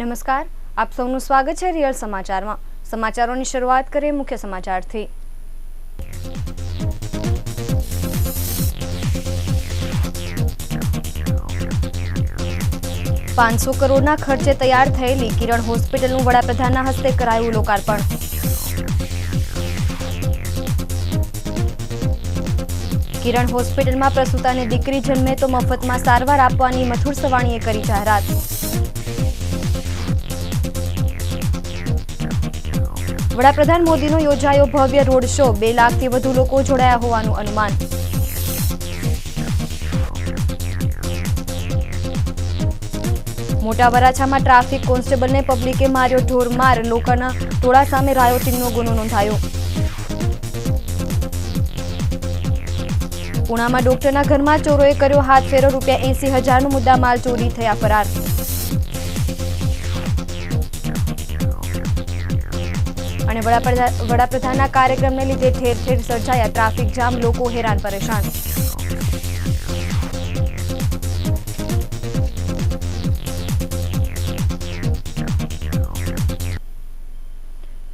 नमस्कार, आप સૌનું સ્વાગત છે રિયલ સમાચારમાં। સમાચારોની શરૂઆત કરીએ મુખ્ય સમાચારથી। 500 કરોડના ખર્ચે તૈયાર થયેલી કિરણ હોસ્પિટલનું વડાપ્રધાનના હસ્તે કરાયું લોકાર્પણ। કિરણ હોસ્પિટલમાં પ્રસૂતાને દીકરી જન્મે તો મફતમાં સારવાર આપવાની મથુર સવાણીએ કરી જાહેરાત। વડાપ્રધાન મોદીનો યોજાયો ભવ્ય રોડ શો, 2 લાખથી વધુ લોકો જોડાયા હોવાનું અનુમાન। મોટા વરાછામાં ટ્રાફિક કોન્સ્ટેબલને પબ્લિકે માર્યો ઢોરમાર, લોકોના ટોળા સામે રાયોટિંગનો ગુનો નોંધાયો। પુણામાં ડોક્ટરના ઘરમાં ચોરોએ કર્યો હાથફેરો, ₹80,000નો મુદ્દામાલ ચોરી થયા ફરાર। અને વડાપ્રધાનના કાર્યક્રમને લીધે ઠેર ઠેર સર્જાયા ટ્રાફિક જામ, લોકો હેરાન પરેશાન।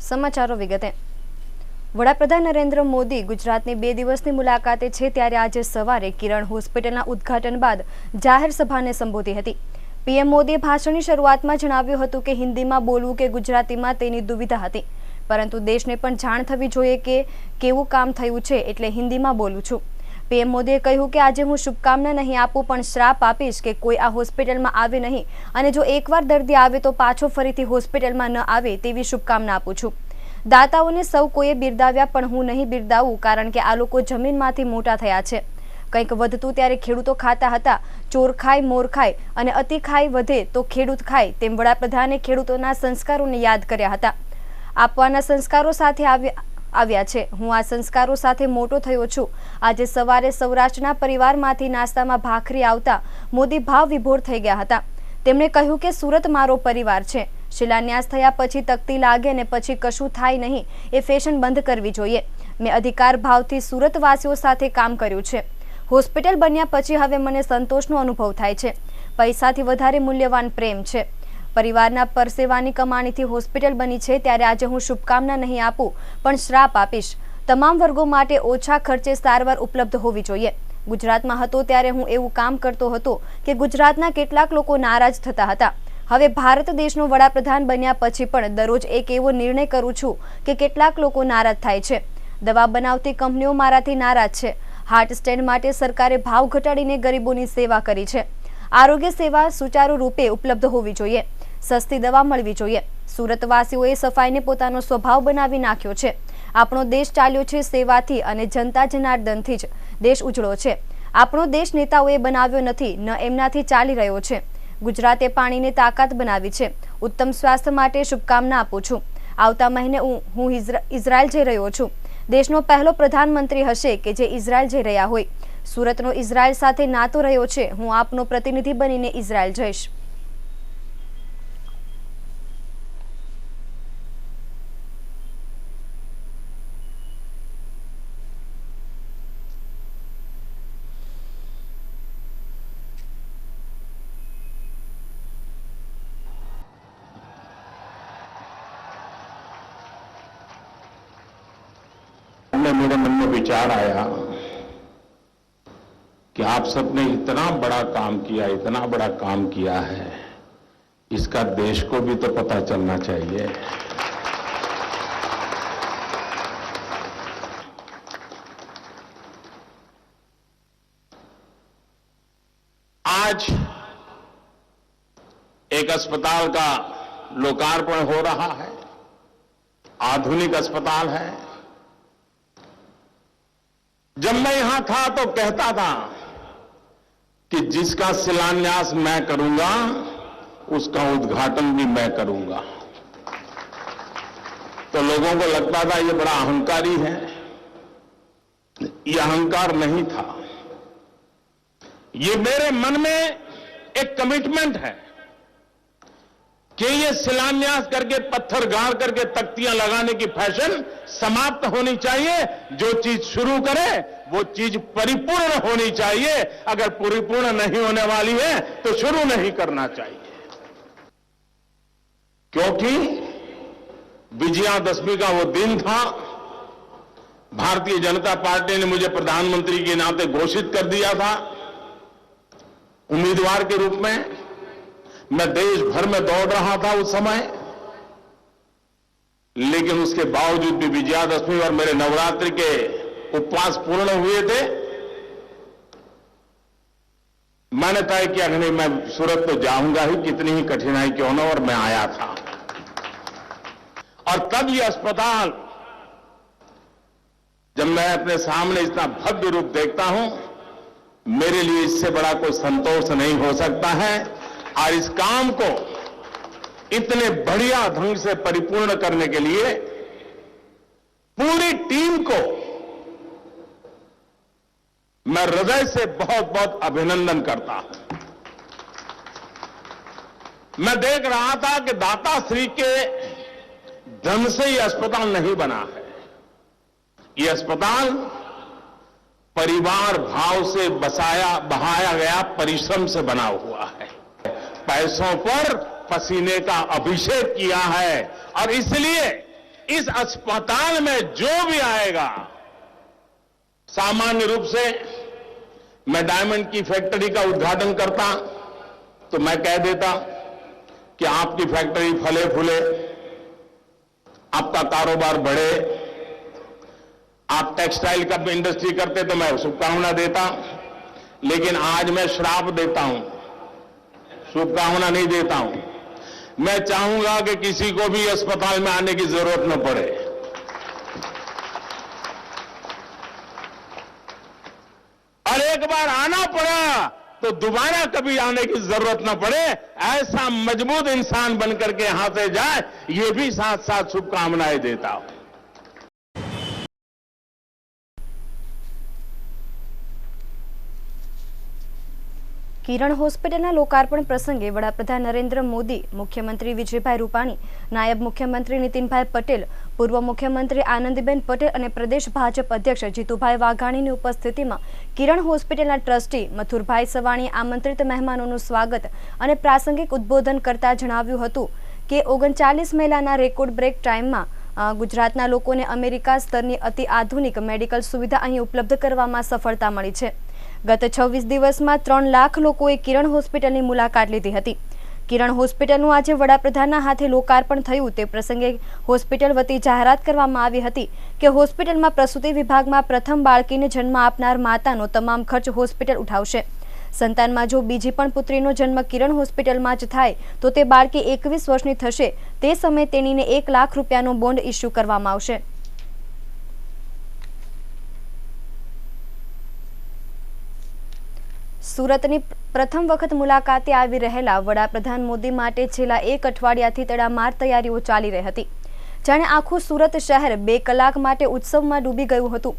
સમાચારો વિગતે। વડાપ્રધાન નરેન્દ્ર મોદી ગુજરાતની 2 દિવસની મુલાકાતે છે, ત્યારે આજે સવારે કિરણ હોસ્પિટલના ઉદ્ઘાટન બાદ જાહેર સભાને સંબોધી હતી। પીએમ મોદીએ ભાષણની શરૂઆતમાં જણાવ્યું હતું કે હિન્દીમાં બોલવું કે ગુજરાતીમાં તેની દુવિધા હતી, પરંતુ દેશને પણ જાણ થવી જોઈએ કે કેવું કામ થયું છે, એટલે હિન્દીમાં બોલું છું। પીએમ મોદીએ કહ્યું કે આજે હું શુભકામના નહીં આપું, પણ શ્રાપ આપીશ કે કોઈ આ હોસ્પિટલમાં આવે નહીં, અને જો એકવાર દર્દી આવે તો પાછો ફરીથી હોસ્પિટલમાં ન આવે તેવી શુભકામના આપું છું। દાતાઓને સૌ કોઈએ બિરદાવ્યા, પણ હું નહીં બિરદાવું, કારણ કે આ લોકો જમીનમાંથી મોટા થયા છે। કંઈક વધતું ત્યારે ખેડૂતો ખાતા હતા, ચોર ખાય મોર ખાય અને અતિ ખાય વધે તો ખેડૂત ખાય, તેમ વડાપ્રધાને ખેડૂતોના સંસ્કારોને યાદ કર્યા હતા। આપવાના સંસ્કારો સાથે આવ્યા છે। હું આ સંસ્કારો સાથે મોટો થયો છું। આજે સવારે સૌરાષ્ટ્રના પરિવારમાંથી નાસ્તામાં ભાખરી આવતા મોદી ભાવ વિભોર થઈ ગયા હતા। તેમણે કહ્યું કે સુરત મારો પરિવાર છે। શિલાન્યાસ થયા પછી તકતી લાગે અને પછી કશું થાય નહીં, એ ફેશન બંધ કરવી જોઈએ। મેં અધિકાર ભાવથી સુરતવાસીઓ સાથે કામ કર્યું છે। હોસ્પિટલ બન્યા પછી હવે મને સંતોષનો અનુભવ થાય છે। પૈસાથી વધારે મૂલ્યવાન પ્રેમ છે। પરિવારના પરસેવાની કમાણીથી હોસ્પિટલ બની છે, ત્યારે આજે હું શુભકામના નહીં આપું, પણ શ્રાપ આપીશ। તમામ વર્ગો માટે ઓછા ખર્ચે સારવાર ઉપલબ્ધ હોવી જોઈએ। ગુજરાતમાં હતો ત્યારે હું એવું કામ કરતો હતો કે ગુજરાતના કેટલાક લોકો નારાજ થતા હતા। હવે ભારત દેશનો વડાપ્રધાન બન્યા પછી પણ દરરોજ એક એવો નિર્ણય કરું છું કે કેટલાક લોકો નારાજ થાય છે। દવા બનાવતી કંપનીઓ મારાથી નારાજ છે। હાર્ટ સ્ટેન્ડ માટે સરકારે ભાવ ઘટાડીને ગરીબોની સેવા કરી છે। આરોગ્ય સેવા સુચારુ રૂપે ઉપલબ્ધ હોવી જોઈએ। સસ્તી દવા મળવી જોઈએ। સુરતવાસીઓએ સફાઈને પોતાનો સ્વભાવ બનાવી નાખ્યો છે। આપણો દેશ ચાલ્યો છે સેવાથી અને જનતા જનાર્દનથી જ દેશ ઉજળો છે। આપણો દેશ નેતાઓએ બનાવ્યો નથી, ન એમનાથી ચાલી રહ્યો છે। ગુજરાતે પાણીને તાકાત બનાવી છે। ઉત્તમ સ્વાસ્થ્ય માટે શુભકામના આપું છું। આવતા મહિને હું ઇઝરાયલ જઈ રહ્યો છું। દેશનો પહેલો પ્રધાનમંત્રી હશે કે જે ઇઝરાયલ જઈ રહ્યા હોય। સુરતનો ઇઝરાયલ સાથે નાતો રહ્યો છે। હું આપનો પ્રતિનિધિ બનીને ઇઝરાયલ જઈશ। मेरे मन में विचार आया कि आप सबने इतना बड़ा काम किया है, इसका देश को भी तो पता चलना चाहिए। आज एक अस्पताल का लोकार्पण हो रहा है। आधुनिक अस्पताल है। जब मैं यहां था तो कहता था कि जिसका शिलान्यास मैं करूंगा उसका उद्घाटन भी मैं करूंगा। तो लोगों को लगता था ये बड़ा अहंकारी है। ये अहंकार नहीं था, ये मेरे मन में एक कमिटमेंट है कि ये शिलान्यास करके पत्थर गाड़ करके तख्तियां लगाने की फैशन समाप्त होनी चाहिए। जो चीज शुरू करे वो चीज परिपूर्ण होनी चाहिए। अगर परिपूर्ण नहीं होने वाली है तो शुरू नहीं करना चाहिए। क्योंकि विजयादशमी का वो दिन था, भारतीय जनता पार्टी ने मुझे प्रधानमंत्री के नाते घोषित कर दिया था उम्मीदवार के रूप में। मैं देश भर में दौड़ रहा था उस समय, लेकिन उसके बावजूद भी विजयादशमी और मेरे नवरात्रि के उपवास पूर्ण हुए थे। मैंने तय किया कि नहीं, मैं सूरत तो जाऊंगा ही, कितनी ही कठिनाई क्यों न, और मैं आया था। और तब ये अस्पताल, जब मैं अपने सामने इतना भव्य रूप देखता हूं, मेरे लिए इससे बड़ा कोई संतोष नहीं हो सकता है। और इस काम को इतने बढ़िया ढंग से परिपूर्ण करने के लिए पूरी टीम को मैं हृदय से बहुत बहुत अभिनंदन करता हूं। मैं देख रहा था कि दाता श्री के धन से ये अस्पताल नहीं बना है। ये अस्पताल परिवार भाव से बहाया गया परिश्रम से बना हुआ है। पैसों पर पसीने का अभिषेक किया है, और इसलिए इस अस्पताल में जो भी आएगा, सामान्य रूप से मैं डायमंड की फैक्ट्री का उद्घाटन करता तो मैं कह देता कि आपकी फैक्ट्री फले फूले, आपका कारोबार बढ़े। आप टेक्सटाइल का इंडस्ट्री करते तो मैं शुभकामना देता, लेकिन आज मैं श्राप देता हूं, शुभकामना नहीं देता हूं। मैं चाहूंगा कि किसी को भी अस्पताल में आने की जरूरत न पड़े। और एक बार आना पड़ा तो दोबारा कभी आने की जरूरत न पड़े, ऐसा मजबूत इंसान बनकर के यहां से जाए, ये भी साथ साथ शुभकामनाएं देता हूं। કિરણ હોસ્પિટલના લોકાર્પણ પ્રસંગે વડાપ્રધાન નરેન્દ્ર મોદી, મુખ્યમંત્રી વિજયભાઈ રૂપાણી, નાયબ મુખ્યમંત્રી નીતિનભાઈ પટેલ, પૂર્વ મુખ્યમંત્રી આનંદીબેન પટેલ અને પ્રદેશ ભાજપ અધ્યક્ષ જીતુભાઈ વાઘાણીની ઉપસ્થિતિમાં કિરણ હોસ્પિટલના ટ્રસ્ટી મથુરભાઈ સવાણીએ આમંત્રિત મહેમાનોનું સ્વાગત અને પ્રાસંગિક ઉદ્બોધન કરતા જણાવ્યું હતું કે 39 મહિનાના રેકોર્ડ બ્રેક ટાઈમમાં ગુજરાતના લોકોને અમેરિકા સ્તરની અતિ આધુનિક મેડિકલ સુવિધા અહીં ઉપલબ્ધ કરવામાં સફળતા મળી છે। ગત 26 દિવસમાં 3 લાખ લોકોએ કિરણ હોસ્પિટલની મુલાકાત લીધી હતી। કિરણ હોસ્પિટલનું આજે વડાપ્રધાનના હાથે લોકાર્પણ થયું તે પ્રસંગે હોસ્પિટલ વતી જાહેરાત કરવામાં આવી હતી કે હોસ્પિટલમાં પ્રસૂતિ વિભાગમાં પ્રથમ બાળકીને જન્મ આપનાર માતાનો તમામ ખર્ચ હોસ્પિટલ ઉઠાવશે। સંતાનમાં જો બીજી પણ પુત્રીનો જન્મ કિરણ હોસ્પિટલમાં જ થાય તો તે બાળકી 21 વર્ષની થશે તે સમયે તેણીને 1 લાખ રૂપિયાનો બોન્ડ ઇસ્યુ કરવામાં આવશે। સુરતની પ્રથમ વખત મુલાકાતે આવી રહેલા વડાપ્રધાન મોદી માટે છેલ્લા 1 અઠવાડિયાથી તડામાર તૈયારીઓ ચાલી રહી હતી। જાણે આખું સુરત શહેર 2 કલાક માટે ઉત્સવમાં ડૂબી ગયું હતું।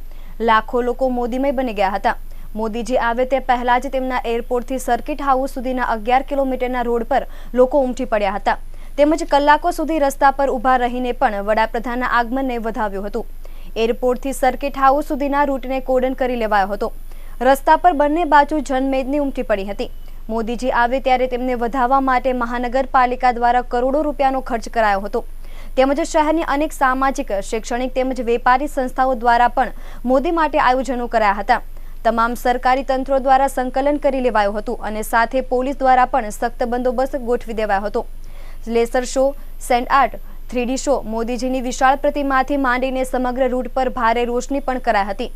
લાખો લોકો મોદીમય બની ગયા હતા। મોદીજી આવે તે પહેલા જ તેમના એરપોર્ટથી સર્કિટ હાઉસ સુધીના 11 કિલોમીટરના રોડ પર લોકો ઉમટી પડ્યા હતા। તેમજ કલાકો સુધી રસ્તા પર ઊભા રહીને પણ વડાપ્રધાનના આગમનને વધાવ્યું હતું। એરપોર્ટથી સર્કિટ હાઉસ સુધીના રૂટને કોર્ડન કરી લેવાયો હતો। રસ્તા પર બંને બાજુ જનમેદની ઉમટી પડી હતી। મોદીજી આવે ત્યારે તેમને વધાવવા માટે મહાનગરપાલિકા દ્વારા કરોડો રૂપિયાનો ખર્ચ કરાયો હતો। તેમજ શહેરની અનેક સામાજિક, શૈક્ષણિક તેમજ વેપારી સંસ્થાઓ દ્વારા પણ મોદી માટે આયોજનો કરાયા હતા। તમામ સરકારી તંત્રો દ્વારા સંકલન કરી લેવાયું હતું અને સાથે પોલીસ દ્વારા પણ સખ્ત બંદોબસ્ત ગોઠવી દેવાયો હતો। Laser show, sand art, 3D show, મોદીજીની વિશાળ પ્રતિમાથી માંડીને સમગ્ર રૂટ પર ભારે રોશની પણ કરાઈ હતી।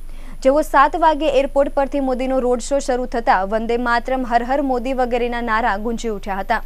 જેવો 7 વાગે એરપોર્ટ પરથી મોદીનો રોડ શો શરૂ થતા વંદે માતરમ, હર હર મોદી વગેરેના નારા ગુંજી ઉઠ્યા હતા।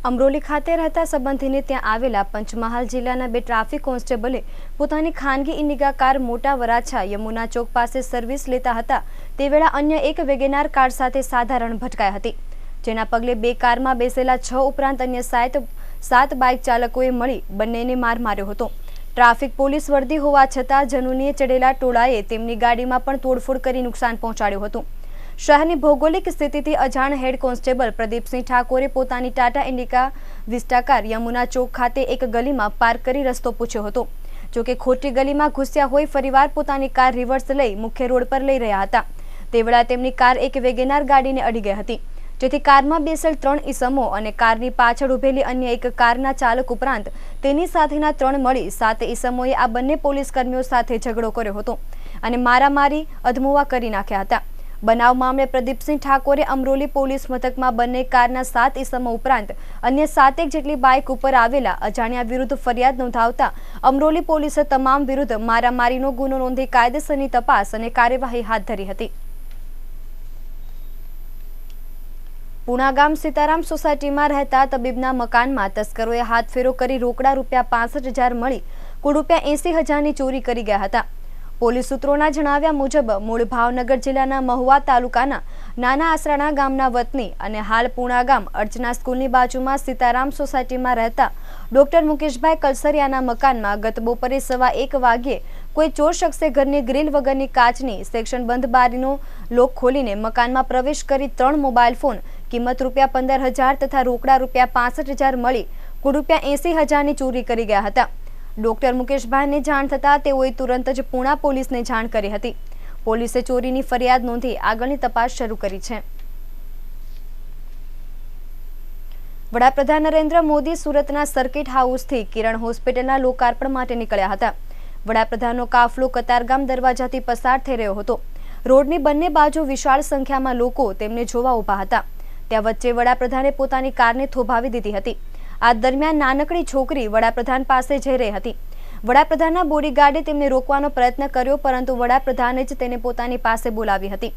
અમરોલી ખાતે રહેતા સંબંધીને ત્યાં આવેલા પંચમહાલ જિલ્લાના 2 ટ્રાફિક કોન્સ્ટેબલે પોતાની ખાનગી ઇન્ડિકા કાર મોટા વરાછા યમુના ચોક પાસે સર્વિસ લેતા હતા તે વેળા અન્ય એક વેગેનાર કાર સાથે સાધારણ ભટકાઈ હતી, જેના પગલે 2 કારમાં બેસેલા 6 ઉપરાંત અન્ય 7 બાઇક ચાલકોએ મળી બંનેને માર માર્યો હતો। ટ્રાફિક પોલીસ વર્દી હોવા છતાં જનુનીએ ચડેલા ટોળાએ તેમની ગાડીમાં પણ તોડફોડ કરી નુકસાન પહોંચાડ્યું હતું। શહેરની ભૌગોલિક સ્થિતિથી અજાણ હેડ કોન્સ્ટેબલ પ્રદીપસિંહ ઠાકોરે પોતાની ટાટા ઇન્ડિકા વિસ્ટા કાર યમુના ચોક ખાતે એક ગલીમાં પાર્ક કરી રસ્તો પૂછ્યો હતો, જો કે ખોટી ગલીમાં ઘૂસ્યા હોય ફરીવાર પોતાની કાર રિવર્સ લઈ મુખ્ય રોડ પર લઈ રહ્યા હતા તે વેળા તેમની કાર એક વેગેનાર ગાડીને અડી ગઈ હતી, જેથી કારમાં બેસેલ 3 ઈસમો અને કારની પાછળ ઉભેલી અન્ય એક કારના ચાલક ઉપરાંત તેની સાથેના 3 મળી 7 ઈસમોએ આ બંને પોલીસ કર્મીઓ સાથે ઝઘડો કર્યો હતો અને મારામારી અધમુવા કરી નાખ્યા હતા। બનાવ મામલે પ્રદીપસિંહ ઠાકોરે અમરોલી પોલીસ મથકમાં બંને કારના 7 ઈસમો ઉપરાંત અન્ય 7 જેટલી બાઇક ઉપર આવેલા અજાણ્યા વિરુદ્ધ ફરિયાદ નોંધાવતા અમરોલી પોલીસે તમામ વિરુદ્ધ મારામારીનો ગુનો નોંધી કાયદેસરની તપાસ અને કાર્યવાહી હાથ ધરી હતી। પુણા ગામ સીતારામ સોસાયટીમાં રહેતા તબીબના મકાનમાં તસ્કરોએ હાથફેરો કરી રોકડા ₹65,000 મળી કુલ ₹80,000ની ચોરી કરી ગયા હતા। પોલીસ સૂત્રોના જણાવ્યા મુજબ મૂળ ભાવનગર જિલ્લાના મહુવા તાલુકાના નાના આસરાણા ગામના વતની અને હાલ પુણા ગામ અર્ચના સ્કૂલની બાજુમાં સીતારામ સોસાયટીમાં રહેતા ડોક્ટર મુકેશભાઈ કલસરિયાના મકાનમાં ગત બપોરે 1:15 વાગ્યે કોઈ ચોર શખ્સે ઘરની ગ્રીલ વગરની કાચની સેક્શન બંધ બારીનો લોક ખોલીને મકાનમાં પ્રવેશ કરી 3 મોબાઈલ ફોન કિંમત ₹15,000 તથા રોકડા ₹65,000 મળી કુલ ₹80,000ની ચોરી કરી ગયા હતા। ડોક્ટર મુકેશભાઈને જાણ થતાં તેઓએ તુરંત જ પુણા પોલીસને જાણ કરી હતી। પોલીસે ચોરીની ફરિયાદ નોંધી આગળની તપાસ શરૂ કરી છે। વડાપ્રધાન નરેન્દ્ર મોદી સુરતના સર્કિટ હાઉસથી કિરણ હોસ્પિટલના લોકાર્પણ માટે નીકળ્યા હતા। વડાપ્રધાનનો કાફલો કતારગામ દરવાજાથી પસાર થઈ રહ્યો હતો। રોડની બંને બાજુ વિશાળ સંખ્યામાં લોકો તેમને જોવા ઊભા હતા। ત્યાં વચ્ચે વડાપ્રધાને પોતાની કારને થોભાવી દીધી હતી। આ દરમિયાન નાનકડી છોકરી વડાપ્રધાન પાસે જઈ રહી હતી। વડાપ્રધાનના બોડીગાર્ડે તેમને રોકવાનો પ્રયત્ન કર્યો, પરંતુ વડાપ્રધાને જ તેને પોતાની પાસે બોલાવી હતી।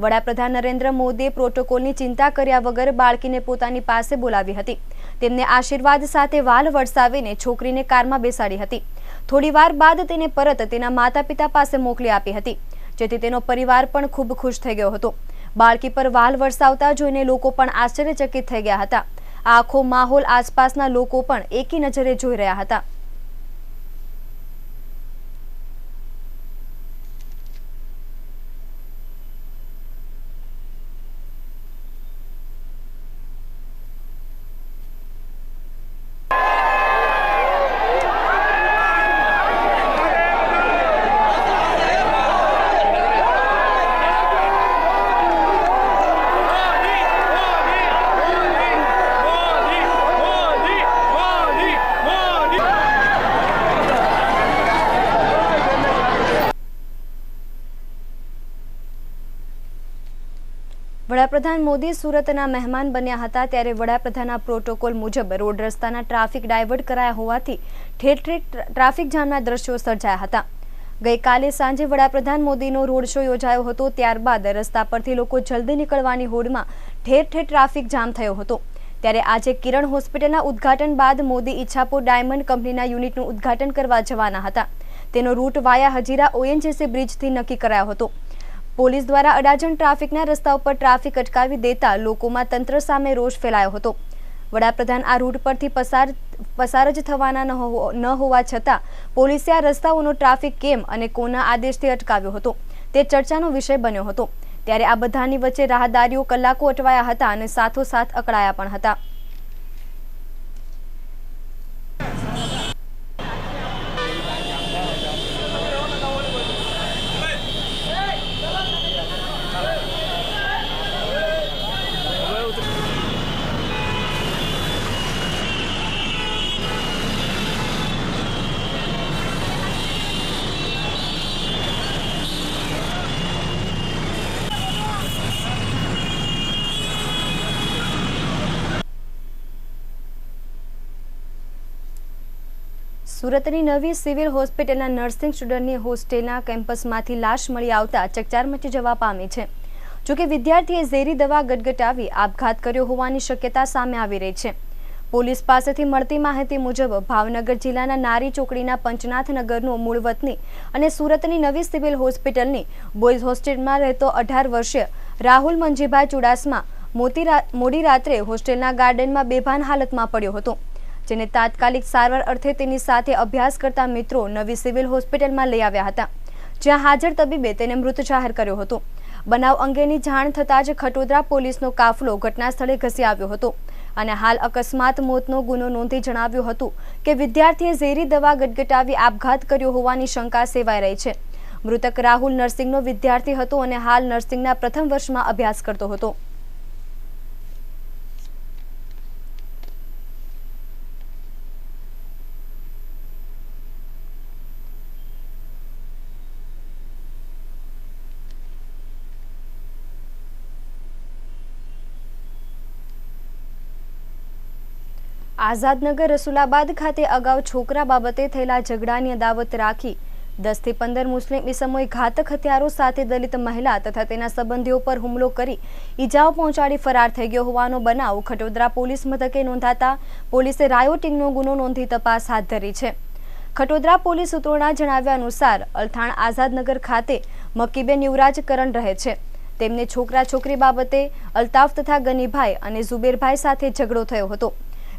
વડાપ્રધાન નરેન્દ્ર મોદીએ પ્રોટોકોલની ચિંતા કર્યા વગર બાળકીને પોતાની પાસે બોલાવી હતી। તેમને આશીર્વાદ સાથે વાલ વરસાવીને છોકરીને કારમાં બેસાડી હતી। થોડીવાર બાદ તેને પરત તેના માતા-પિતા પાસે મોકલી આપી હતી, જેથી તેનો પરિવાર પણ ખૂબ ખુશ થઈ ગયો હતો। બાળકી પર વાલ વરસાવતા જોઈને લોકો પણ આશ્ચર્યચકિત થઈ ગયા હતા। આખો માહોલ આસપાસના લોકો પણ એકી નજરે જોઈ રહ્યા હતા। વડાપ્રધાન મોદી સુરતના મહેમાન બન્યા હતા ત્યારે વડાપ્રધાનના પ્રોટોકોલ મુજબ રોડ રસ્તાના ટ્રાફિક ડાયવર્ટ કરાયા હોવાથી ઠેર ઠેર ટ્રાફિક જામના દ્રશ્યો સર્જાયા હતા। ગઈકાલે સાંજે વડાપ્રધાન મોદીનો રોડ શો યોજાયો હતો, ત્યારબાદ રસ્તા પરથી લોકો જલ્દી નીકળવાની હોડમાં ઠેર ઠેર ટ્રાફિક જામ થયો હતો। ત્યારે આજે કિરણ હોસ્પિટલના ઉદ્ઘાટન બાદ મોદી ઈચ્છાપુર ડાયમંડ કંપનીના યુનિટનું ઉદ્ઘાટન કરવા જવાના હતા। તેનો રૂટ વાયા હજીરા ONGC બ્રિજથી નક્કી કરાયો હતો। પોલીસ દ્વારા અડાજણ ટ્રાફિકના રસ્તા ઉપર ટ્રાફિક અટકાવી દેતા લોકોમાં તંત્ર સામે રોષ ફેલાયો હતો। વડાપ્રધાન આ રૂટ પરથી પસાર જ થવાના ન હોવા છતાં પોલીસે આ રસ્તાઓનો ટ્રાફિક કેમ અને કોના આદેશથી અટકાવ્યો હતો તે ચર્ચાનો વિષય બન્યો હતો। ત્યારે આ બધાની વચ્ચે રાહદારીઓ કલાકો અટવાયા હતા અને સાથોસાથ અકળાયા પણ હતા। સુરતની નવી સિવિલ હોસ્પિટલના નર્સિંગ સ્ટુડન્ટની હોસ્ટેલના કેમ્પસમાંથી લાશ મળી આવતા ચકચાર મચી જવા પામી છે। જોકે વિદ્યાર્થીએ ઝેરી દવા ગટગટાવી આપઘાત કર્યો હોવાની શક્યતા સામે આવી રહી છે। પોલીસ પાસેથી મળતી માહિતી મુજબ ભાવનગર જિલ્લાના નારી ચોકડીના પંચનાથ નગરનો મૂળ વતની અને સુરતની નવી સિવિલ હોસ્પિટલની બોયઝ હોસ્ટેલમાં રહેતો 18 વર્ષીય રાહુલ મંજીભાઈ ચુડાસમા મોડી રાત્રે હોસ્ટેલના ગાર્ડનમાં બેભાન હાલતમાં પડ્યો હતો, જેને તાત્કાલિક સારવાર અર્થે તેની સાથે અભ્યાસ કરતા મિત્રો નવી સિવિલ હોસ્પિટલમાં લઈ આવ્યા હતા, જ્યાં હાજર તબીબે તેને મૃત જાહેર કર્યો હતો। બનાવ અંગેની જાણ થતાં જ ખટોદરા પોલીસનો કાફલો ઘટના સ્થળે ઘસી આવ્યો હતો અને હાલ અકસ્માત મોતનો ગુનો નોંધી જણાવ્યું હતું કે વિદ્યાર્થીએ ઝેરી દવા ગટગટાવી આપઘાત કર્યો હોવાની શંકા સેવાઈ રહી છે। મૃતક રાહુલ નર્સિંગનો વિદ્યાર્થી હતો અને હાલ નર્સિંગના પ્રથમ વર્ષમાં અભ્યાસ કરતો હતો। આઝાદનગર રસુલાબાદ ખાતે અગાઉ છોકરા બાબતે થયેલા ઝઘડાની અદાવત રાખી 10 થી 15 મુસ્લિમ ઇસમોએ ઘાતક હથિયારો સાથે દલિત મહિલા તથા તેના સંબંધીઓ પર હુમલો કરી ઈજાઓ પહોંચાડી ફરાર થઈ ગયો હોવાનો બનાવ ખટોદરા પોલીસ મથકે નોંધાતા પોલીસે રાયોટિંગનો ગુનો નોંધી તપાસ હાથ ધરી છે। ખટોદરા પોલીસ સૂત્રોના જણાવ્યા અનુસાર અલથાણ આઝાદનગર ખાતે મકીબેન યુવરાજ કરણ રહે છે। તેમને છોકરા છોકરી બાબતે અલ્તાફ તથા ગનીભાઈ અને ઝુબેરભાઈ સાથે ઝઘડો થયો હતો,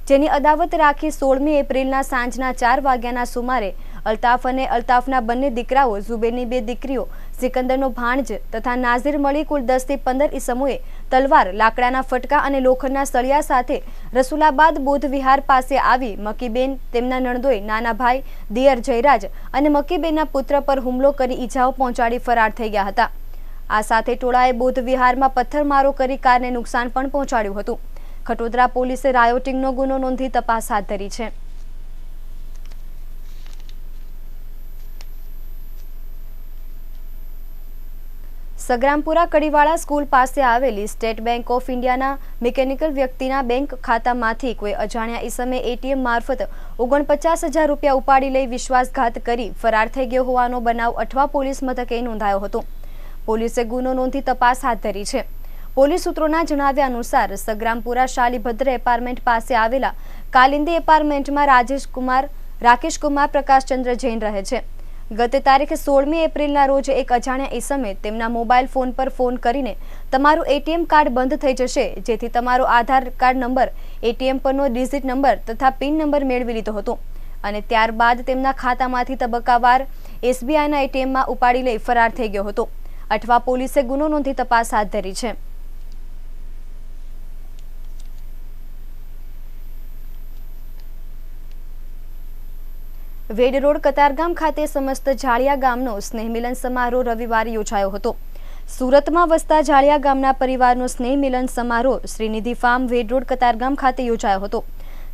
જેની અદાવત રાખી 16મી એપ્રિલના સાંજના 4 વાગ્યાના સુમારે અલ્તાફ અને અલ્તાફના બંને દીકરાઓ, ઝુબેરની 2 દીકરીઓ, સિકંદરનો ભાણજ તથા નાઝીર મળી કુલ 10 થી 15 ઇસમોએ તલવાર, લાકડાના ફટકા અને લોખંડના સળિયા સાથે રસુલાબાદ બૌદ્ધ વિહાર પાસે આવી મકીબેન, તેમના નણદોઈ, નાના ભાઈ દિયર જયરાજ અને મકીબેનના પુત્ર પર હુમલો કરી ઈજાઓ પહોંચાડી ફરાર થઈ ગયા હતા। આ સાથે ટોળાએ બૌદ્ધ વિહારમાં પથ્થરમારો કરી કારને નુકસાન પણ પહોંચાડ્યું હતું। ખટોદરા પોલીસે રાયોટિંગનો ગુનો નોંધી તપાસ હાથ ધરી છે। સગ્રામપુરા કડીવાળા સ્કૂલ પાસે આવેલી સ્ટેટ બેંક ઓફ ઇન્ડિયાના મિકેનિકલ વ્યક્તિના બેંક ખાતામાંથી કોઈ અજાણ્યા ઈસમે એટીએમ મારફત 49,000 રૂપિયા ઉપાડી લઈ વિશ્વાસઘાત કરી ફરાર થઈ ગયો હોવાનો બનાવ અઠવા પોલીસ મથકે નોંધાયો હતો। પોલીસે ગુનો નોંધી તપાસ હાથ ધરી છે। પોલીસ સૂત્રોના જણાવ્યા અનુસાર સગ્રામપુરા શાલીભદ્ર એપાર્ટમેન્ટ પાસે આવેલા કાલિંદી એપાર્ટમેન્ટમાં રાકેશ કુમાર પ્રકાશચંદ્ર જૈન રહે છે। ગત તારીખ 16મી એપ્રિલના રોજ એક અજાણ્યા ઈસમે તેમના મોબાઈલ ફોન પર ફોન કરીને તમારું એટીએમ કાર્ડ બંધ થઈ જશે, જેથી તમારો આધાર કાર્ડ નંબર, એટીએમ પરનો ડિજિટ નંબર તથા પિન નંબર મેળવી લીધો હતો અને ત્યારબાદ તેમના ખાતામાંથી તબક્કાવાર એસબીઆઈના એટીએમમાં ઉપાડી લઈ ફરાર થઈ ગયો હતો। અઠવા પોલીસે ગુનો નોંધી તપાસ હાથ ધરી છે। વેડ રોડ કતારગામ ખાતે સમસ્ત જાળિયા ગામનો સ્નેહ મિલન સમારોહ રવિવારે યોજાયો હતો। સુરતમાં વસતા જાળિયા ગામના પરિવારનો સ્નેહ મિલન સમારોહ શ્રીનિધિ ફાર્મ વેડ રોડ કતારગામ ખાતે યોજાયો હતો।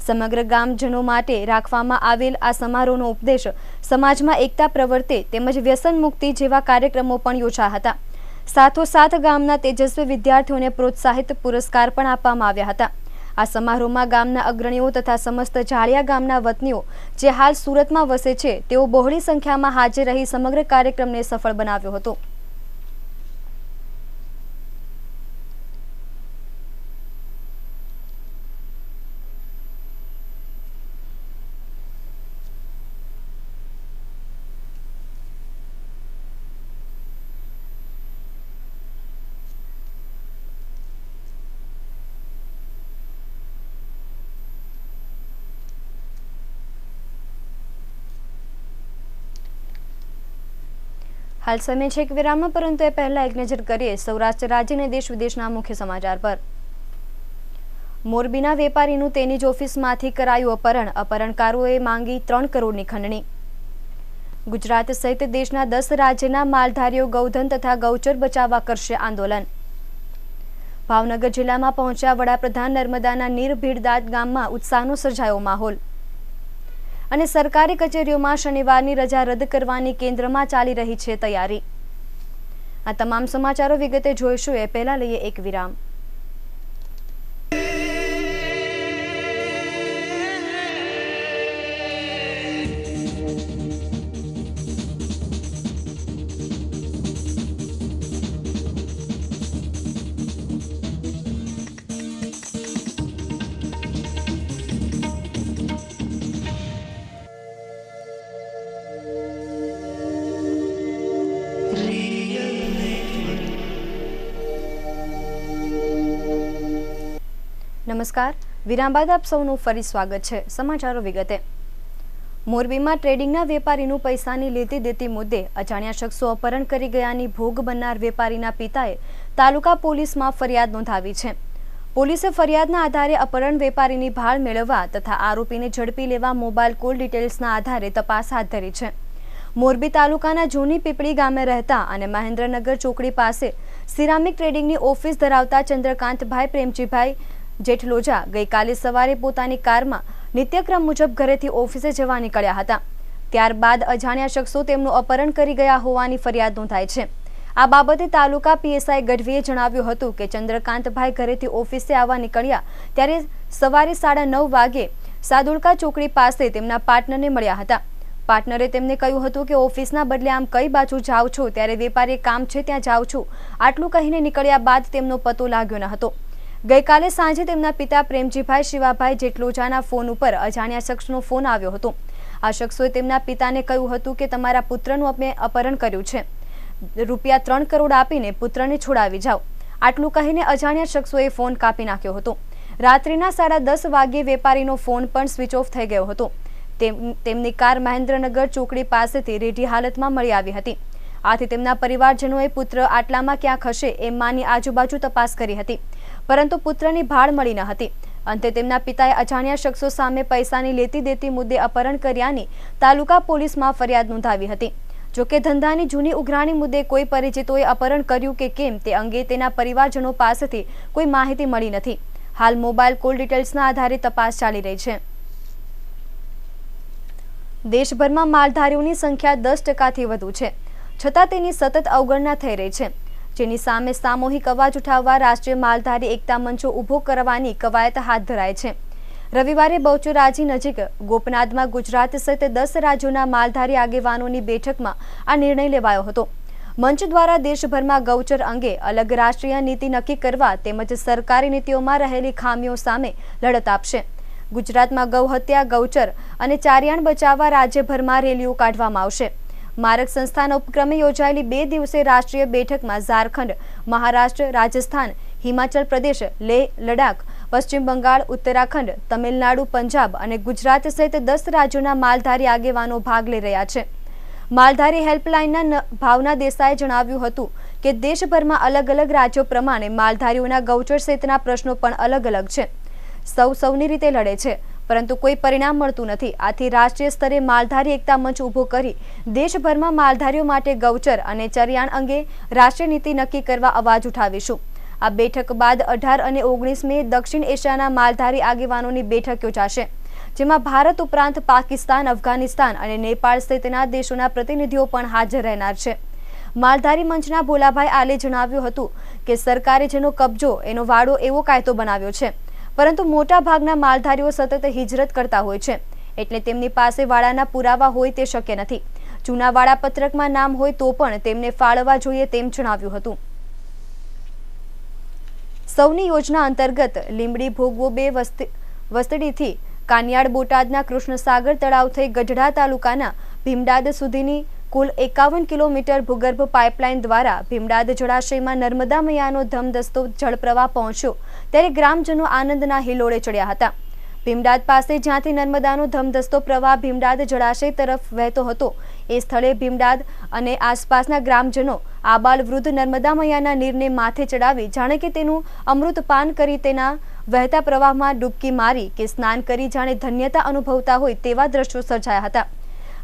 સમગ્ર ગામજનો માટે રાખવામાં આવેલ આ સમારોહનો ઉપદેશ સમાજમાં એકતા પ્રવર્તે તેમજ વ્યસન મુક્તિ જેવા કાર્યક્રમો પણ યોજાયા હતા। સાથોસાથ ગામના તેજસ્વી વિદ્યાર્થીઓને પ્રોત્સાહિત પુરસ્કાર પણ આપવામાં આવ્યા હતા। આ સમારોહમાં ગામના અગ્રણીઓ તથા સમસ્ત જાળિયા ગામના વતનીઓ જે હાલ સુરતમાં વસે છે તેઓ બહોળી સંખ્યામાં હાજર રહી સમગ્ર કાર્યક્રમને સફળ બનાવ્યો હતો। हाल समय छे एक विराम, परंतु ए पहला एक नजर करिए सौराष्ट्र राज्य ने देश विदेशना मुख्य समाचार पर। मोरबीना वेपारीનું તેની જ ઓફિસમાંથી કરાયું અપહરણ, અપહરણકારોએ માંગી 3 કરોડની ખંડણી। ગુજરાત સહિત દેશના 10 રાજ્યના માલધારીઓ ગૌધન તથા ગૌચર બચાવવા કરશે આંદોલન। ભાવનગર જિલ્લામાં પહોંચ્યા વડાપ્રધાન નર્મદાના નીર ભીડદાદ ગામમાં ઉત્સાહનો સર્જાયો માહોલ। અને સરકારી કચેરીઓમાં શનિવારની રજા રદ કરવાની કેન્દ્રમાં ચાલી રહી છે તૈયારી। આ તમામ સમાચારો વિગતે જોઈશું, એ પહેલા લઈએ એક વિરામ। નમસ્કાર, વિરામ બાદ આપ સૌનું ફરી સ્વાગત છે. સમાચારો વિગતે. મોરબીમાં ટ્રેડિંગના વેપારીનું પૈસાની લેતી દેતી મુદ્દે અજાણ્યા શખ્સો અપહરણ કરી ગયાની ભોગ બનનાર વેપારીના પિતાએ તાલુકા પોલીસમાં ફરિયાદ નોંધાવી છે. પોલીસે ફરિયાદના આધારે અપહરણ વેપારીની ભાળ મેળવવા તથા આરોપીને ઝડપી લેવા મોબાઈલ કોલ ડિટેલ્સના આધારે તપાસ હાથ ધરી છે. મોરબી તાલુકાના જૂની પીપળી ગામે રહેતા અને મહેન્દ્રનગર ચોકડી પાસે સિરામિક ટ્રેડિંગની ઓફિસ ધરાવતા ચંદ્રકાંતભાઈ પ્રેમજીભાઈ જેઠલોજા ગઈકાલે સવારે પોતાની કારમાં નિત્યક્રમ મુજબ ઘરેથી ઓફિસે જવા નીકળ્યા હતા. ત્યારબાદ અજાણ્યા શખ્સો તેમનું અપહરણ કરી ગયા હોવાની ફરિયાદ નોંધાઈ છે. આ બાબતે તાલુકા પીએસઆઈ ગઢવીએ જણાવ્યું હતું કે ચંદ્રકાંતભાઈ ઘરેથી ઓફિસે આવવા નીકળ્યા ત્યારે સવારે 9:30 વાગે સાદુલકા ચોકડી પાસે તેમના પાર્ટનરને મળ્યા હતા. પાર્ટનરે તેમને કહ્યું હતું કે ઓફિસના બદલે આમ કઈ બાજુ જાઓ છો? ત્યારે વેપારી કામ છે ત્યાં જાઉં છું આટલું કહીને નીકળ્યા બાદ તેમનો પતો લાગ્યો ન હતો. ગઈકાલે સાંજે તેમના પિતા પ્રેમજીભાઈ શિવાભાઈ જેઠલોજાના ફોન ઉપર અજાણ્યા શખ્સનો ફોન આવ્યો હતો. આ શખ્સોએ તેમના પિતાને કહ્યું હતું કે તમારા પુત્રનું અમે અપહરણ કર્યું છે, ₹3 કરોડ આપીને પુત્રને છોડાવી જાઓ. આટલું કહીને અજાણ્યા શખ્સોએ ફોન કાપી નાખ્યો હતો. રાત્રિના 10:30 વાગ્યે વેપારીનો ફોન પણ સ્વિચ ઓફ થઈ ગયો હતો. તેમની કાર મહેન્દ્રનગર ચોકડી પાસેથી રેઢી હાલતમાં મળી આવી હતી. આથી તેમના પરિવારજનોએ પુત્ર આટલામાં ક્યાંક હશે એમ માની આજુબાજુ તપાસ કરી હતી, પરંતુ પુત્રની ભાળ મળી ન હતી. અંતે તેમના પિતાએ અજાણ્યા શખ્સો સામે પૈસાની લેતી દેતી મુદ્દે અપહરણ કર્યાની તાલુકા પોલીસમાં ફરિયાદ નોંધાવી હતી. જોકે ધંધાની જૂની ઉઘરાણી મુદ્દે કોઈ પરિચિતોએ અપહરણ કર્યું કે કેમ તે અંગે તેના પરિવારજનો પાસેથી કોઈ માહિતી મળી નથી. હાલ મોબાઈલ કોલ ડિટેલ્સના આધારે તપાસ ચાલી રહી છે. દેશભરમાં માલધારીઓની સંખ્યા 10%થી વધુ છે, છતાં તેની સતત અવગણના થઈ રહી છે, જેની સામે સામૂહિક અવાજ ઉઠાવવા રાષ્ટ્રીય માલધારી એકતા મંચો ઊભો કરવાની કવાયત હાથ ધરાઈ છે. રવિવારે બહુચરાજી નજીક ગોપનાથમાં ગુજરાત સહિત 10 રાજ્યોના માલધારી આગેવાનોની બેઠકમાં આ નિર્ણય લેવાયો હતો. મંચ દ્વારા દેશભરમાં ગૌચર અંગે અલગ રાષ્ટ્રીય નીતિ નક્કી કરવા તેમજ સરકારી નીતિઓમાં રહેલી ખામીઓ સામે લડત આપશે. ગુજરાતમાં ગૌહત્યા, ગૌચર અને ચારિયાણ બચાવવા રાજ્યભરમાં રેલીઓ કાઢવામાં આવશે. માર્ગ સંસ્થાના ઉપક્રમે યોજાયેલી 2 દિવસીય રાષ્ટ્રીય બેઠકમાં ઝારખંડ, મહારાષ્ટ્ર, રાજસ્થાન, હિમાચલ પ્રદેશ, લેહ, લડાખ, પશ્ચિમ બંગાળ, ઉત્તરાખંડ, તમિલનાડુ, પંજાબ અને ગુજરાત સહિત 10 રાજ્યોના માલધારી આગેવાનો ભાગ લઈ રહ્યા છે. માલધારી હેલ્પલાઇનના ભાવના દેસાઈએ જણાવ્યું હતું કે દેશભરમાં અલગ અલગ રાજ્યો પ્રમાણે માલધારીઓના ગૌચર સહિતના પ્રશ્નો પણ અલગ અલગ છે. સૌની રીતે લડે છે, પરંતુ કોઈ પરિણામ મળતું નથી. આથી રાષ્ટ્રીય સ્તરે માલધારી એકતા મંચ ઊભો કરી દેશભરમાં માલધારીઓ માટે ગૌચર અને ચરિયાણ અંગે રાષ્ટ્રીય નીતિ નક્કી કરવા અવાજ ઉઠાવીશું. આ બેઠક બાદ 18 અને 19 મે દક્ષિણ એશિયાના માલધારી આગેવાનોની બેઠક યોજાશે, જેમાં ભારત ઉપરાંત પાકિસ્તાન, અફઘાનિસ્તાન અને નેપાળ સહિતના દેશોના પ્રતિનિધિઓ પણ હાજર રહેનાર છે. માલધારી મંચના ભોલાભાઈ આલે જણાવ્યું હતું કે સરકારે જેનો કબજો એનો વાડો એવો કાયદો બનાવ્યો છે, પરંતુ મોટા ભાગના માલધારીઓ સતત હિજરત કરતા હોય છે, એટલે તેમની પાસે વાડાના પુરાવા હોય તે શક્ય નથી. જૂના વાડા પત્રકમાં નામ હોય તો પણ તેમને ફાળવવા જોઈએ તેમ જણાવ્યું હતું. સૌની યોજના અંતર્ગત લીંબડી ભોગવો 2 વસ્તડીથી કાનિયાડ બોટાદના કૃષ્ણસાગર તળાવ થઈ ગઢડા તાલુકાના ભીમડાદ સુધીની કુલ 51 કિલોમીટર ભૂગર્ભ પાઇપલાઇન દ્વારા ભીમડાદ જળાશયમાં નર્મદા મૈયાનો ધમધસતો જળપ્રવાહ પહોંચ્યો ત્યારે ગ્રામજનો આનંદના હિલોળે ચડ્યા હતા. ભીમડાદ પાસે જ્યાંથી નર્મદાનો ધમધસતો પ્રવાહ ભીમડાદ જળાશય તરફ વહેતો હતો એ સ્થળે ભીમડાદ અને આસપાસના ગ્રામજનો આબાલ વૃદ્ધ નર્મદા મૈયાના નીરને માથે ચડાવી જાણે કે તેનું અમૃતપાન કરી તેના વહેતા પ્રવાહમાં ડૂબકી મારી કે સ્નાન કરી જાણે ધન્યતા અનુભવતા હોય તેવા દ્રશ્યો સર્જાયા હતા.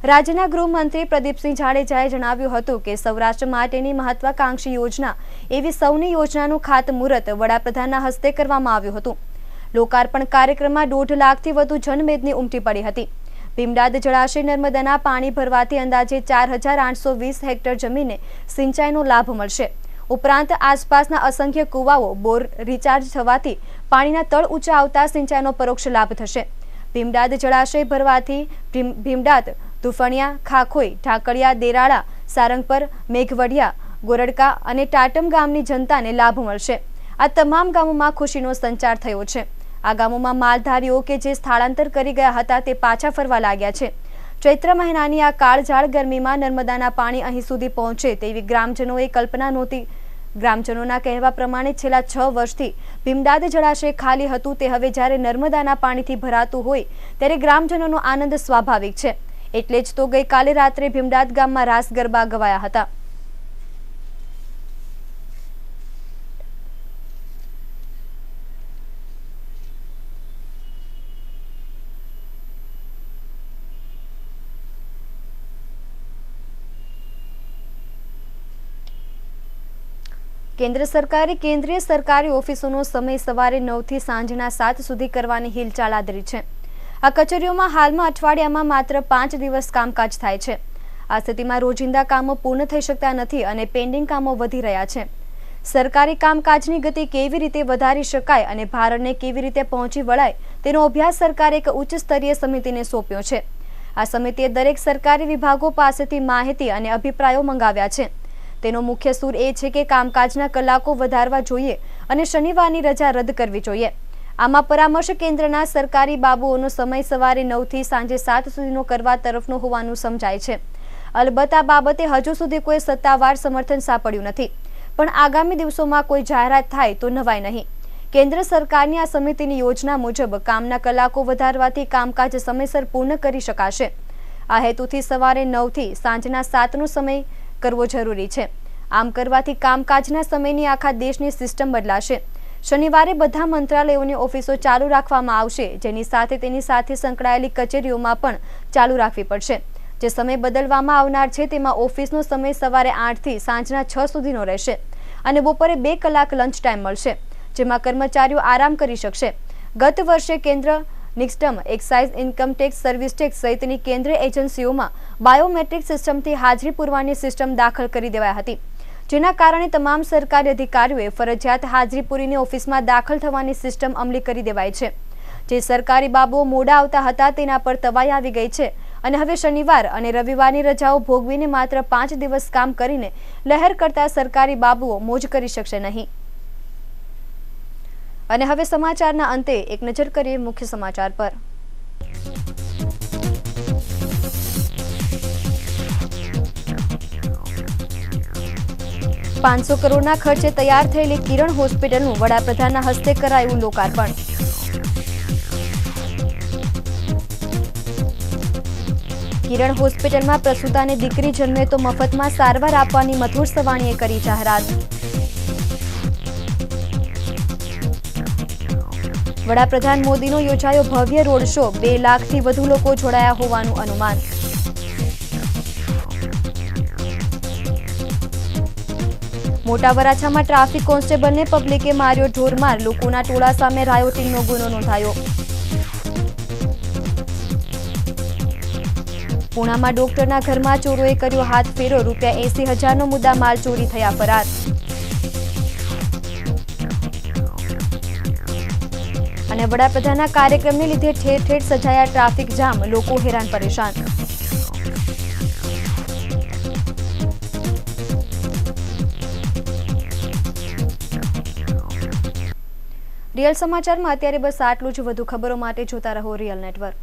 રાજ્યના ગૃહમંત્રી પ્રદીપસિંહ જાડેજાએ જણાવ્યું હતું કે સૌરાષ્ટ્ર માટેની મહત્વાકાંક્ષી યોજના એવી સૌની યોજનાનું ખાતમુહૂર્ત વડાપ્રધાનના હસ્તે કરવામાં આવ્યું હતું. લોકાર્પણ કાર્યક્રમમાં 1.5 લાખથી વધુ જનમેદની ઉમટી પડી હતી. ભીમડાદ જળાશય નર્મદાના પાણી ભરવાથી અંદાજે 4820 હેક્ટર જમીનને સિંચાઈનો લાભ મળશે. ઉપરાંત આસપાસના અસંખ્ય કુવાઓ બોર રિચાર્જ થવાથી પાણીના તળ ઊંચા આવતા સિંચાઈનો પરોક્ષ લાભ થશે. ભીમડાદ જળાશય ભરવાથી ભીમડાદ, તુફણિયા, ખાખોઈ, ઢાકળિયા, દેરાળા, સારંગપર, મેઘવડિયા, ગોરડકા અને ટાટમ ગામની જનતાને લાભ મળશે. આ તમામ ગામોમાં ખુશીનો સંચાર થયો છે. આ ગામોમાં માલધારીઓ કે જે સ્થળાંતર કરી ગયા હતા તે પાછા ફરવા લાગ્યા છે. ચૈત્ર મહિનાની આ કાળઝાળ ગરમીમાં નર્મદાના પાણી અહીં સુધી પહોંચે તેવી ગ્રામજનોએ કલ્પના નહોતી ગ્રામજનોના કહેવા પ્રમાણે છેલ્લા 6 વર્ષથી ભીમડાદ જળાશય ખાલી હતું તે હવે જ્યારે નર્મદાના પાણીથી ભરાતું હોય ત્યારે ગ્રામજનોનો આનંદ સ્વાભાવિક છે। એટલે જ તો ગઈકાલે રાત્રે ભીમડાદ ગામમાં રાસ ગરબા ગવાયા હતા। કેન્દ્ર સરકારે કેન્દ્રીય સરકારી ઓફિસોનો સમય સવારે 9 થી સાંજના 7 સુધી કરવાની હિલચાલ આદરી છે। આ કચેરીઓમાં હાલમાં અઠવાડિયામાં માત્ર 5 દિવસ કામકાજ થાય છે। આ સ્થિતિમાં રોજિંદા કામો પૂર્ણ થઈ શકતા નથી અને પેન્ડિંગ કામો વધી રહ્યા છે। સરકારી કામકાજની ગતિ કેવી રીતે વધારી શકાય અને ભારતને કેવી રીતે પહોંચી વળાય તેનો અભ્યાસ સરકારે એક ઉચ્ચ સ્તરીય સમિતિને સોંપ્યો છે। આ સમિતિએ દરેક સરકારી વિભાગો પાસેથી માહિતી અને અભિપ્રાયો મંગાવ્યા છે। તેનો મુખ્ય સૂર એ છે કે કામકાજના કલાકો વધારવા જોઈએ અને શનિવારની રજા રદ કરવી જોઈએ। આમાં પરામર્શ કેન્દ્રના સરકારી બાબુઓનો સમય સવારે 9 થી સાંજે 7 સુધીનો કરવા તરફનો હોવાનું સમજાય છે। અલબત્ત આ બાબતે હજુ સુધી કોઈ સત્તાવાર સમર્થન સાંપડ્યું નથી, પણ આગામી દિવસોમાં કોઈ જાહેરાત થાય તો નવાય નહીં। કેન્દ્ર સરકારની આ સમિતિની યોજના મુજબ કામના કલાકો વધારવાથી કામકાજ સમયસર પૂર્ણ કરી શકાશે। આ હેતુથી સવારે 9 થી સાંજના 7નો સમય કરવો જરૂરી છે। આમ કરવાથી કામકાજના સમયની આખા દેશની સિસ્ટમ બદલાશે। શનિવારે બધા મંત્રાલયોની ઓફિસો ચાલુ રાખવામાં આવશે, જેની સાથે તેની સાથે સંકળાયેલી કચેરીઓમાં પણ ચાલુ રાખવી પડશે। જે સમય બદલવામાં આવનાર છે તેમાં ઓફિસનો સમય સવારે 8 થી સાંજના 6 સુધીનો રહેશે અને બપોરે 2 કલાક લંચ ટાઈમ મળશે, જેમાં કર્મચારીઓ આરામ કરી શકશે। ગત વર્ષે કેન્દ્ર નિગમ, excise, income tax, service tax સહિતની કેન્દ્રીય એજન્સીઓમાં બાયોમેટ્રિક સિસ્ટમથી હાજરી પૂરવાની સિસ્ટમ દાખલ કરી દેવાઈ હતી, જેના કારણે તમામ સરકારી અધિકારીઓએ ફરજિયાત હાજરી પૂરીને ઓફિસમાં દાખલ થવાની સિસ્ટમ અમલી કરી દેવાઈ છે। જે સરકારી બાબુઓ મોડા આવતા હતા તેના પર તવાઈ આવી ગઈ છે અને હવે શનિવાર અને રવિવારની રજાઓ ભોગવીને માત્ર 5 દિવસ કામ કરીને લહેર કરતા સરકારી બાબુઓ મોજ કરી શકશે નહીં। અને હવે સમાચારના અંતે એક નજર કરીએ મુખ્ય સમાચાર પર। 500 કરોડના ખર્ચે તૈયાર થયેલી કિરણ હોસ્પિટલનું વડાપ્રધાનના હસ્તે કરાયું લોકાર્પણ। કિરણ હોસ્પિટલમાં પ્રસૂતાને દીકરી જન્મે તો મફતમાં સારવાર આપવાની મથુર સવાણીએ કરી જાહેરાત। વડાપ્રધાન મોદીનો યોજાયો ભવ્ય રોડ શો, 2 લાખથી વધુ લોકો જોડાયા હોવાનું અનુમાન। મોટા વરાછામાં ટ્રાફિક કોન્સ્ટેબલને પબ્લિકે માર્યો ઢોરમાર, લોકોના ટોળા સામે રાયોટિંગનો ગુનો નોંધાયો। પુણામાં ડોક્ટરના ઘરમાં ચોરોએ કર્યો હાથફેરો, ₹80,000નો મુદ્દામાલ ચોરી થયા ફરાર। અને વડાપ્રધાનના કાર્યક્રમને લીધે ઠેર ઠેર સર્જાયા ટ્રાફિક જામ, લોકો હેરાન પરેશાન। રિયલ સમાચારમાં અત્યારે બસ આટલું જ। વધુ ખબરો માટે જોતા રહો રિયલ નેટવર્ક।